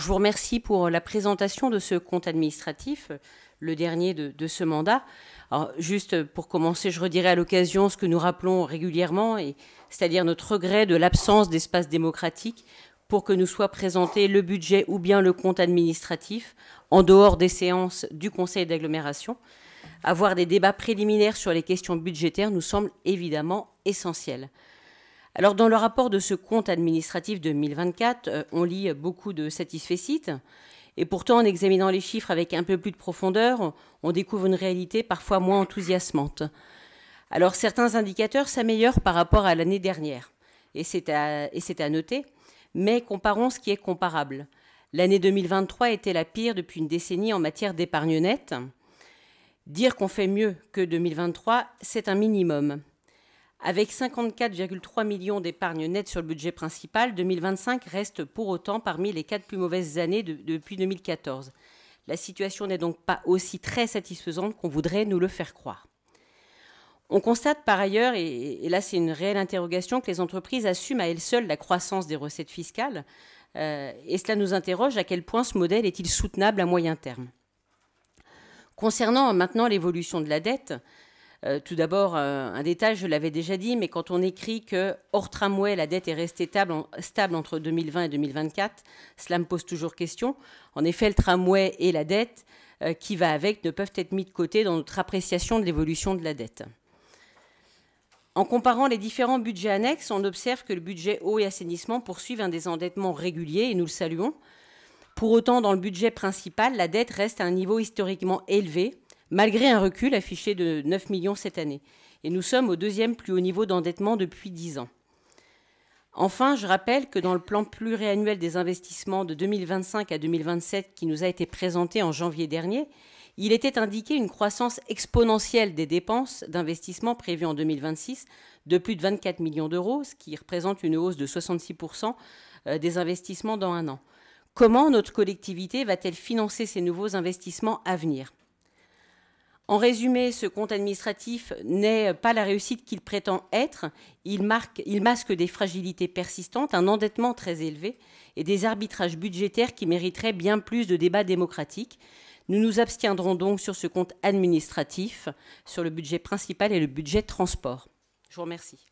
Je vous remercie pour la présentation de ce compte administratif, le dernier de ce mandat. Alors, juste pour commencer, je redirai à l'occasion ce que nous rappelons régulièrement, c'est-à-dire notre regret de l'absence d'espace démocratique pour que nous soit présenté le budget ou bien le compte administratif en dehors des séances du Conseil d'agglomération. Avoir des débats préliminaires sur les questions budgétaires nous semble évidemment essentiel. Alors, dans le rapport de ce compte administratif 2024, on lit beaucoup de satisfecit. Et pourtant, en examinant les chiffres avec un peu plus de profondeur, on découvre une réalité parfois moins enthousiasmante. Alors, certains indicateurs s'améliorent par rapport à l'année dernière. Et c'est à noter. Mais comparons ce qui est comparable. L'année 2023 était la pire depuis une décennie en matière d'épargne nette. Dire qu'on fait mieux que 2023, c'est un minimum. Avec 54,3 millions d'épargne nette sur le budget principal, 2025 reste pour autant parmi les 4 plus mauvaises années depuis 2014. La situation n'est donc pas aussi très satisfaisante qu'on voudrait nous le faire croire. On constate par ailleurs, et là c'est une réelle interrogation, que les entreprises assument à elles seules la croissance des recettes fiscales, et cela nous interroge à quel point ce modèle est-il soutenable à moyen terme. Concernant maintenant l'évolution de la dette, tout d'abord, un détail, je l'avais déjà dit, mais quand on écrit que hors tramway, la dette est restée stable entre 2020 et 2024, cela me pose toujours question. En effet, le tramway et la dette qui va avec ne peuvent être mis de côté dans notre appréciation de l'évolution de la dette. En comparant les différents budgets annexes, on observe que le budget eau et assainissement poursuit un désendettement régulier, et nous le saluons. Pour autant, dans le budget principal, la dette reste à un niveau historiquement élevé, malgré un recul affiché de 9 millions cette année. Et nous sommes au deuxième plus haut niveau d'endettement depuis 10 ans. Enfin, je rappelle que dans le plan pluriannuel des investissements de 2025 à 2027 qui nous a été présenté en janvier dernier, il était indiqué une croissance exponentielle des dépenses d'investissement prévues en 2026 de plus de 24 millions d'euros, ce qui représente une hausse de 66% des investissements dans un an. Comment notre collectivité va-t-elle financer ces nouveaux investissements à venir ? En résumé, ce compte administratif n'est pas la réussite qu'il prétend être. Il masque des fragilités persistantes, un endettement très élevé et des arbitrages budgétaires qui mériteraient bien plus de débats démocratiques. Nous nous abstiendrons donc sur ce compte administratif, sur le budget principal et le budget transport. Je vous remercie.